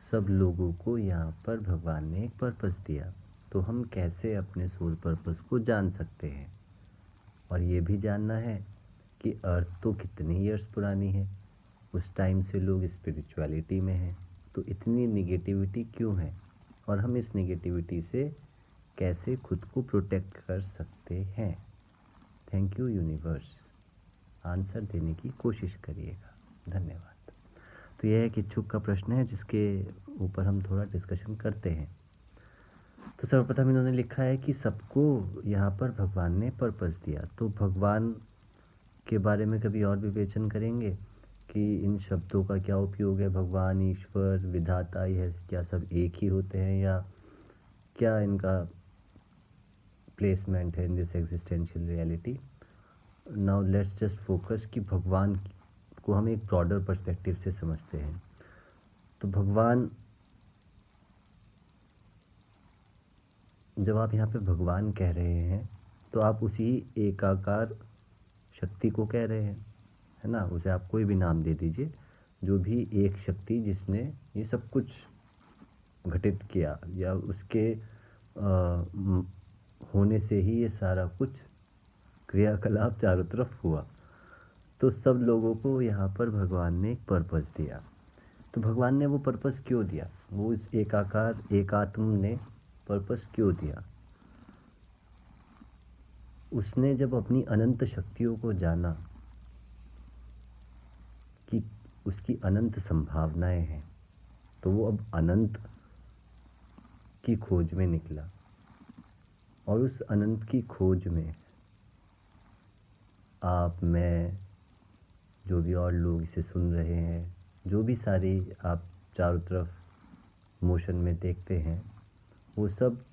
सब लोगों को यहाँ पर भगवान ने एक पर्पस दिया, तो हम कैसे अपने सोल पर्पस को जान सकते हैं। और ये भी जानना है कि अर्थ तो कितने ईयर्स पुरानी है, उस टाइम से लोग स्पिरिचुअलिटी में हैं, तो इतनी निगेटिविटी क्यों है, और हम इस निगेटिविटी से कैसे खुद को प्रोटेक्ट कर सकते हैं। थैंक यू यूनिवर्स, आंसर देने की कोशिश करिएगा। धन्यवाद। तो यह एक इच्छुक का प्रश्न है जिसके ऊपर हम थोड़ा डिस्कशन करते हैं। तो सर्वप्रथम इन्होंने लिखा है कि सबको यहाँ पर भगवान ने पर्पस दिया। तो भगवान के बारे में कभी और विवेचन करेंगे कि इन शब्दों का क्या उपयोग है। भगवान, ईश्वर, विधाता, यह क्या सब एक ही होते हैं, या क्या इनका प्लेसमेंट है in this existential reality. Now let's just focus कि भगवान को हम एक ब्रॉडर पर्सपेक्टिव से समझते हैं। तो भगवान, जब आप यहाँ पे भगवान कह रहे हैं तो आप उसी एकाकार शक्ति को कह रहे हैं, है ना। उसे आप कोई भी नाम दे दीजिए, जो भी एक शक्ति जिसने ये सब कुछ घटित किया, या उसके होने से ही ये सारा कुछ क्रियाकलाप चारों तरफ हुआ। तो सब लोगों को यहाँ पर भगवान ने एक पर्पस दिया। तो भगवान ने वो पर्पस क्यों दिया, वो इस एकाकार एकात्म ने पर्पस क्यों दिया। उसने जब अपनी अनंत शक्तियों को जाना कि उसकी अनंत संभावनाएं हैं, तो वो अब अनंत की खोज में निकला। और उस अनंत की खोज में आप, मैं, जो भी और लोग इसे सुन रहे हैं, जो भी सारी आप चारों तरफ मोशन में देखते हैं, वो सब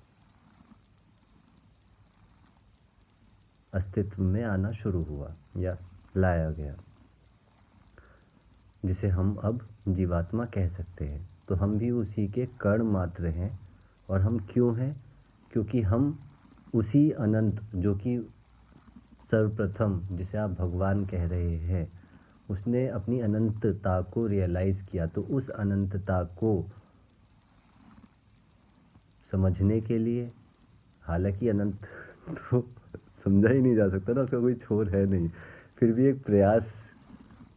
अस्तित्व में आना शुरू हुआ या लाया गया, जिसे हम अब जीवात्मा कह सकते हैं। तो हम भी उसी के कण मात्र हैं। और हम क्यों हैं, क्योंकि हम उसी अनंत, जो कि सर्वप्रथम जिसे आप भगवान कह रहे हैं, उसने अपनी अनंतता को रियलाइज़ किया। तो उस अनंतता को समझने के लिए, हालांकि अनंत तो समझा ही नहीं जा सकता ना, उसका कोई छोर है नहीं, फिर भी एक प्रयास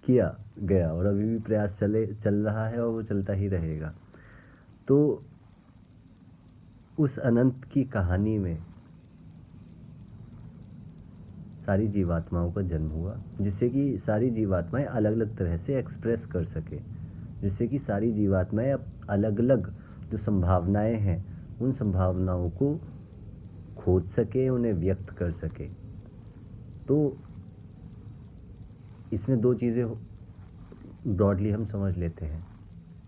किया गया, और अभी भी प्रयास चल रहा है और वो चलता ही रहेगा। तो उस अनंत की कहानी में सारी जीवात्माओं का जन्म हुआ, जिससे कि सारी जीवात्माएं अलग अलग तरह से एक्सप्रेस कर सके, जिससे कि सारी जीवात्माएं अलग अलग जो संभावनाएं हैं, उन संभावनाओं को खोज सके, उन्हें व्यक्त कर सके। तो इसमें दो चीज़ें ब्रॉडली हम समझ लेते हैं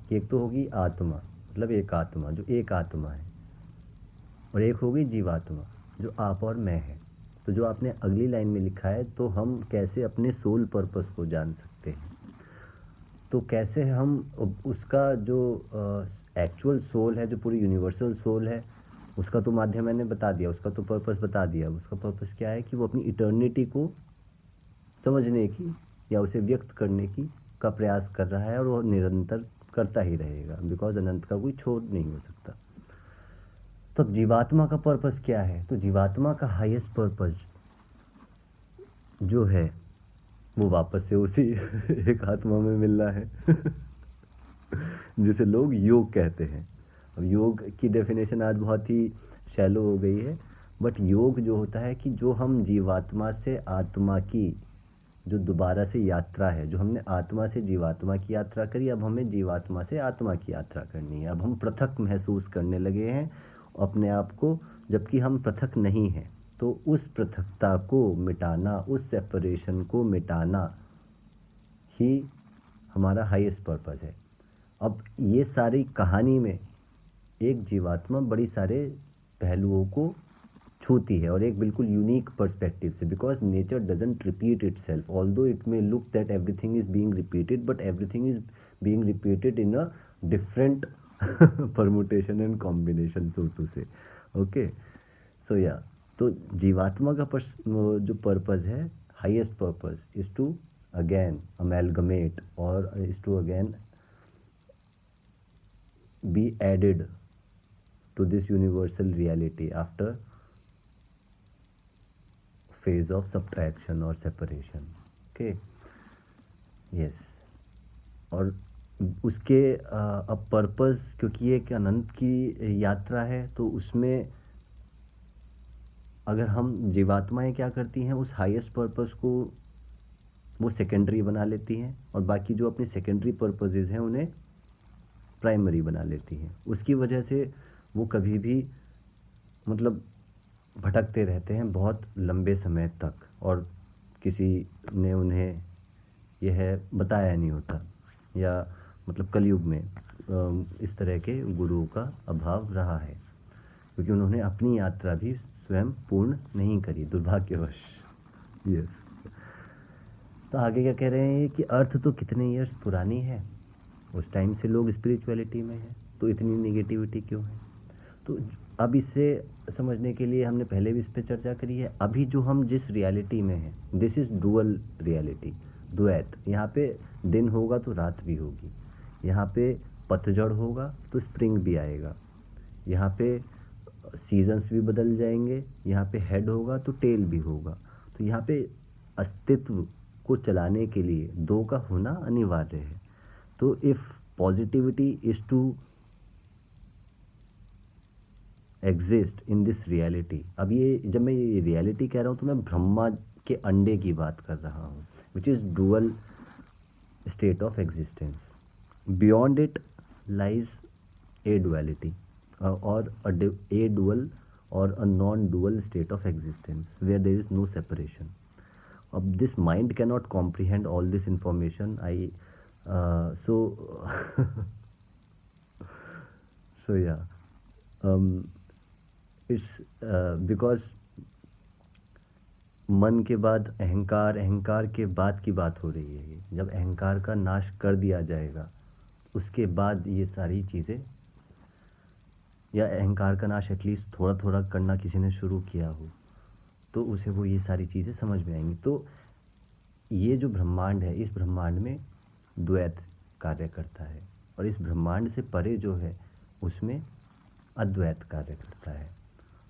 कि एक तो होगी आत्मा, मतलब एक आत्मा जो एक आत्मा है, और एक होगी जीवात्मा जो आप और मैं है। तो जो आपने अगली लाइन में लिखा है, तो हम कैसे अपने सोल पर्पस को जान सकते हैं। तो कैसे हम उसका जो एक्चुअल सोल है, जो पूरी यूनिवर्सल सोल है, उसका तो माध्यम मैंने बता दिया, उसका तो पर्पस बता दिया। उसका पर्पस क्या है कि वो अपनी इटर्निटी को समझने की या उसे व्यक्त करने की का प्रयास कर रहा है, और वो निरंतर करता ही रहेगा, बिकॉज अनंत का कोई छोर नहीं हो सकता। तो अब जीवात्मा का पर्पस क्या है। तो जीवात्मा का हाईएस्ट पर्पस जो है, वो वापस से उसी एक आत्मा में मिलना है जिसे लोग योग कहते हैं। अब योग की डेफिनेशन आज बहुत ही शैलो हो गई है, बट योग जो होता है कि जो हम जीवात्मा से आत्मा की जो दोबारा से यात्रा है, जो हमने आत्मा से जीवात्मा की यात्रा करी, अब हमें जीवात्मा से आत्मा की यात्रा करनी है। अब हम पृथक महसूस करने लगे हैं अपने आप को, जबकि हम पृथक नहीं हैं। तो उस पृथकता को मिटाना, उस सेपरेशन को मिटाना ही हमारा हाईएस्ट पर्पस है। अब ये सारी कहानी में एक जीवात्मा बड़ी सारे पहलुओं को छूती है, और एक बिल्कुल यूनिक पर्सपेक्टिव से, because nature doesn't repeat itself, although it may look that everything is being repeated, but everything is being repeated in a different permutation and combination, so to say. Okay, so yeah, तो जीवात्मा का जो purpose है, highest purpose is to again amalgamate, और is to again be added to this universal reality after phase of subtraction or separation. Okay, yes. और उसके अब purpose, क्योंकि ये एक अनंत की यात्रा है, तो उसमें अगर हम जीवात्माएं क्या करती हैं, उस हाईएस्ट पर्पस को वो सेकेंडरी बना लेती हैं और बाकी जो अपने सेकेंडरी पर्पसेस हैं उन्हें प्राइमरी बना लेती हैं। उसकी वजह से वो कभी भी मतलब भटकते रहते हैं बहुत लंबे समय तक, और किसी ने उन्हें यह बताया नहीं होता, या मतलब कलयुग में इस तरह के गुरुओं का अभाव रहा है, क्योंकि उन्होंने अपनी यात्रा भी स्वयं पूर्ण नहीं करी, दुर्भाग्यवश। यस। तो आगे क्या कह रहे हैं कि अर्थ तो कितने ईयर्स पुरानी है, उस टाइम से लोग स्पिरिचुअलिटी में हैं, तो इतनी नेगेटिविटी क्यों है। तो अब इससे समझने के लिए हमने पहले भी इस पर चर्चा करी है, अभी जो हम जिस रियलिटी में हैं, दिस इज़ डुअल रियलिटी, द्वैत। यहाँ पे दिन होगा तो रात भी होगी, यहाँ पे पतझड़ होगा तो स्प्रिंग भी आएगा, यहाँ पे सीजन्स भी बदल जाएंगे, यहाँ पे हेड होगा तो टेल भी होगा। तो यहाँ पे अस्तित्व को चलाने के लिए दो का होना अनिवार्य है। तो if positivity is to exist in this reality, अब ये जब मैं ये रियलिटी कह रहा हूँ तो मैं ब्रह्मा के अंडे की बात कर रहा हूँ, which is dual state of existence. Beyond it lies A duality और a dual or a non-dual state of existence where there is no separation. This mind cannot comprehend all this information. So yeah, it's because मन के बाद अहंकार, अहंकार के बाद की बात हो रही है ये। जब अहंकार का नाश कर दिया जाएगा उसके बाद ये सारी चीज़ें, या अहंकार का नाश एटलीस्ट थोड़ा थोड़ा करना किसी ने शुरू किया हो तो उसे वो ये सारी चीज़ें समझ में आएंगी। तो ये जो ब्रह्मांड है, इस ब्रह्मांड में द्वैत कार्य करता है, और इस ब्रह्मांड से परे जो है उसमें अद्वैत कार्य करता है।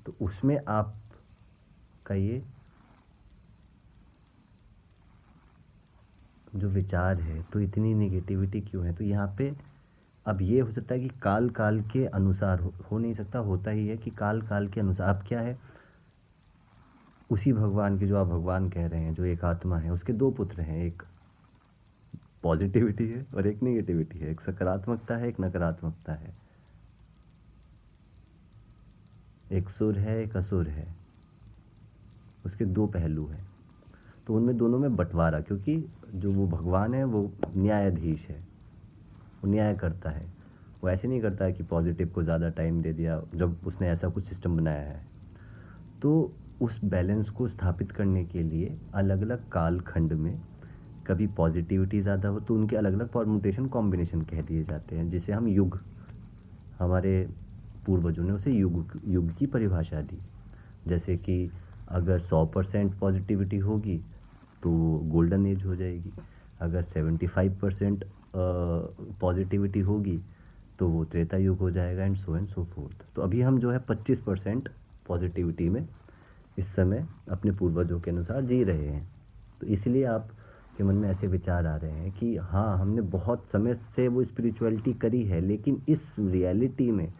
तो उसमें आपका ये जो विचार है, तो इतनी नेगेटिविटी क्यों है। तो यहाँ पे अब ये हो सकता है कि काल काल के अनुसार हो नहीं सकता, होता ही है कि काल काल के अनुसार। अब क्या है, उसी भगवान के, जो आप भगवान कह रहे हैं, जो एक आत्मा है, उसके दो पुत्र हैं, एक पॉजिटिविटी है और एक नेगेटिविटी है, एक सकारात्मकता है, एक नकारात्मकता है, एक सुर है, एक असुर है, उसके दो पहलू हैं। तो उनमें दोनों में बंटवारा, क्योंकि जो वो भगवान है वो न्यायाधीश है, वो न्याय करता है। वो ऐसे नहीं करता है कि पॉजिटिव को ज़्यादा टाइम दे दिया जब उसने ऐसा कुछ सिस्टम बनाया है। तो उस बैलेंस को स्थापित करने के लिए अलग अलग काल खंड में कभी पॉजिटिविटी ज़्यादा हो तो उनके अलग अलग परमुटेशन कॉम्बिनेशन कह दिए जाते हैं, जिसे हम युग, हमारे पूर्वजों ने उसे युग युग की परिभाषा दी। जैसे कि अगर 100% पॉजिटिविटी होगी तो गोल्डन एज हो जाएगी, अगर 75% पॉजिटिविटी होगी तो वो त्रेता युग हो जाएगा, एंड सो फोर्थ। तो अभी हम जो है 25% पॉजिटिविटी में इस समय अपने पूर्वजों के अनुसार जी रहे हैं। तो इसलिए आप के मन में ऐसे विचार आ रहे हैं कि हाँ, हमने बहुत समय से वो स्पिरिचुअलिटी करी है, लेकिन इस रियलिटी में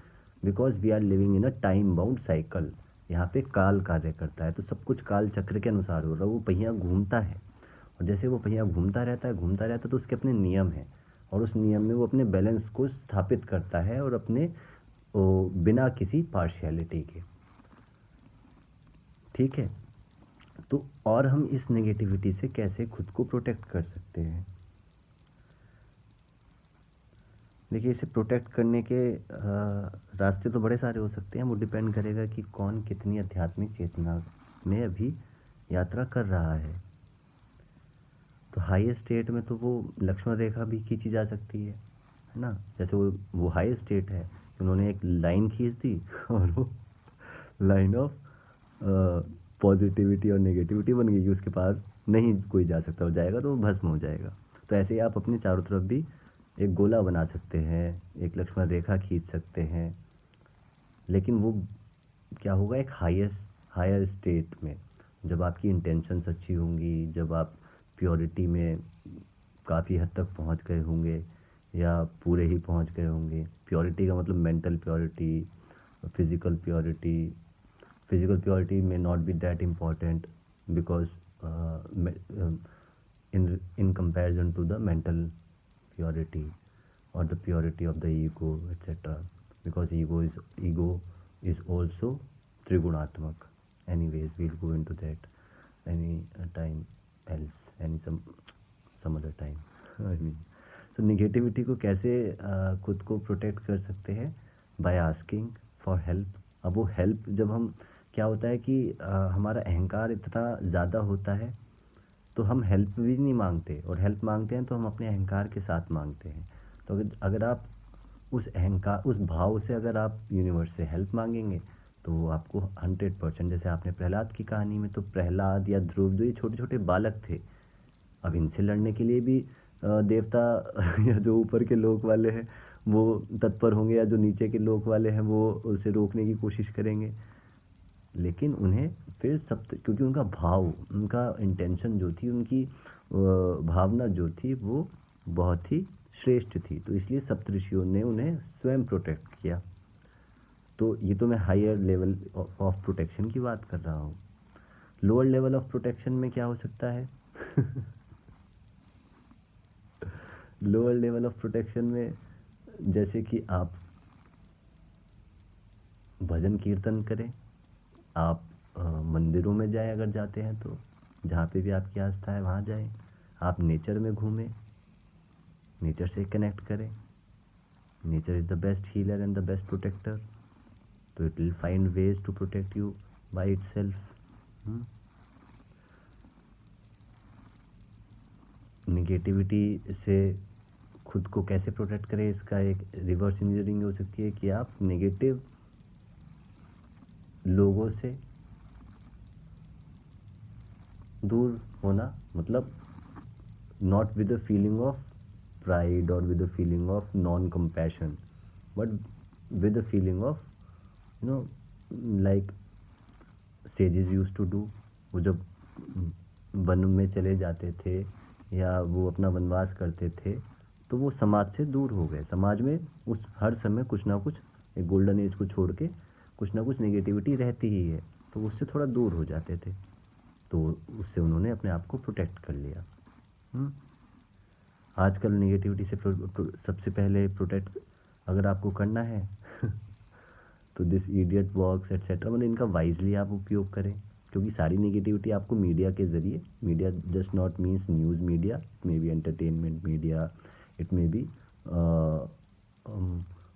because we are living in a time bound cycle, यहाँ पे काल कार्य करता है, तो सब कुछ काल चक्र के अनुसार हो रहा है। वो पहिया घूमता है, और जैसे वो पहिया घूमता रहता है तो उसके अपने नियम हैं, और उस नियम में वो अपने बैलेंस को स्थापित करता है, और अपने बिना किसी पार्शियलिटी के। ठीक है, तो और हम इस नेगेटिविटी से कैसे खुद को प्रोटेक्ट कर सकते हैं। देखिए, इसे प्रोटेक्ट करने के रास्ते तो बड़े सारे हो सकते हैं, वो डिपेंड करेगा कि कौन कितनी आध्यात्मिक चेतना में अभी यात्रा कर रहा है। तो हाई स्टेट में तो वो लक्ष्मण रेखा भी खींची जा सकती है ना। जैसे वो हाई स्टेट है, उन्होंने एक लाइन खींच दी और वो लाइन ऑफ पॉजिटिविटी और नेगेटिविटी बन गई कि उसके पार नहीं कोई जा सकता, हो जाएगा तो वो भस्म हो जाएगा। तो ऐसे ही आप अपने चारों तरफ भी एक गोला बना सकते हैं, एक लक्ष्मण रेखा खींच सकते हैं, लेकिन वो क्या होगा एक हायर स्टेट में, जब आपकी इंटेंशंस अच्छी होंगी, जब आप प्योरिटी में काफ़ी हद तक पहुंच गए होंगे या पूरे ही पहुंच गए होंगे। प्योरिटी का मतलब mental purity, physical purity. Physical purity may not be that important because in comparison to the mental purity or the purity of the ego, etc., because ego is also trigunatmak. Anyways, we'll go into that any time else, any some other time. I mean, so negativity को कैसे खुद को protect कर सकते हैं? By asking for help. अब वो help जब हम, क्या होता है कि हमारा अहंकार इतना ज़्यादा होता है तो हम हेल्प भी नहीं मांगते, और हेल्प मांगते हैं तो हम अपने अहंकार के साथ मांगते हैं। तो अगर आप उस अहंकार, उस भाव से अगर आप यूनिवर्स से हेल्प मांगेंगे तो वो आपको 100%, जैसे आपने प्रहलाद की कहानी में, तो प्रहलाद या ध्रुव जो ये छोटे छोटे बालक थे, अब इनसे लड़ने के लिए भी देवता या जो ऊपर के लोक वाले हैं वो तत्पर होंगे, या जो नीचे के लोक वाले हैं वो उसे रोकने की कोशिश करेंगे। लेकिन उन्हें फिर सब, क्योंकि उनका भाव, उनका इंटेंशन जो थी, उनकी भावना जो थी वो बहुत ही श्रेष्ठ थी, तो इसलिए सप्तऋषियों ने उन्हें स्वयं प्रोटेक्ट किया। तो ये तो मैं हायर लेवल ऑफ प्रोटेक्शन की बात कर रहा हूँ। लोअर लेवल ऑफ प्रोटेक्शन में क्या हो सकता है? लोअर लेवल ऑफ प्रोटेक्शन में जैसे कि आप भजन कीर्तन करें, आप मंदिरों में जाएं, अगर जाते हैं तो जहाँ पे भी आपकी आस्था है वहाँ जाएं, आप नेचर में घूमें, नेचर से कनेक्ट करें। Nature is the best healer and the best protector, तो it will find ways to protect you by itself. Negativity से खुद को कैसे प्रोटेक्ट करें, इसका एक रिवर्स इंजीनियरिंग हो सकती है कि आप नेगेटिव लोगों से दूर होना, मतलब not with the feeling of pride or with a feeling of non-compassion, but with a feeling of, you know, like sages used to do। वो जब वन में चले जाते थे या वो अपना वनवास करते थे तो वो समाज से दूर हो गए। समाज में उस हर समय कुछ ना कुछ, एक गोल्डन एज को छोड़ के कुछ ना कुछ नेगेटिविटी रहती ही है, तो उससे थोड़ा दूर हो जाते थे, तो उससे उन्होंने अपने आप को प्रोटेक्ट कर लिया। आजकल नेगेटिविटी से सबसे पहले प्रोटेक्ट अगर आपको करना है तो दिस इडियट बॉक्स एट्सेट्रा, मतलब इनका वाइजली आप उपयोग करें, क्योंकि सारी नेगेटिविटी आपको मीडिया के ज़रिए, media just not means news media, it may be entertainment media, it may be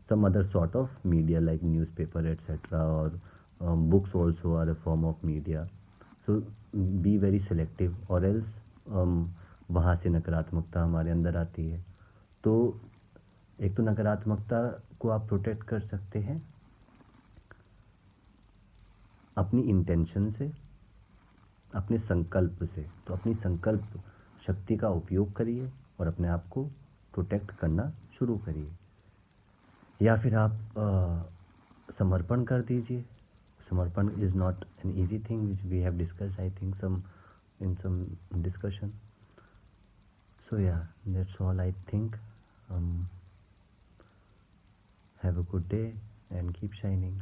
some other sort of media like newspaper etc., or books also are a form of media, so be very selective, or else वहाँ से नकारात्मकता हमारे अंदर आती है। तो एक तो नकारात्मकता को आप प्रोटेक्ट कर सकते हैं अपनी इंटेंशन से, अपने संकल्प से। तो अपनी संकल्प शक्ति का उपयोग करिए और अपने आप को प्रोटेक्ट करना शुरू करिए, या फिर आप समर्पण कर दीजिए। समर्पण is not an easy thing which we have discussed I think some in some discussion. So yeah, that's all I think. Have a good day and keep shining.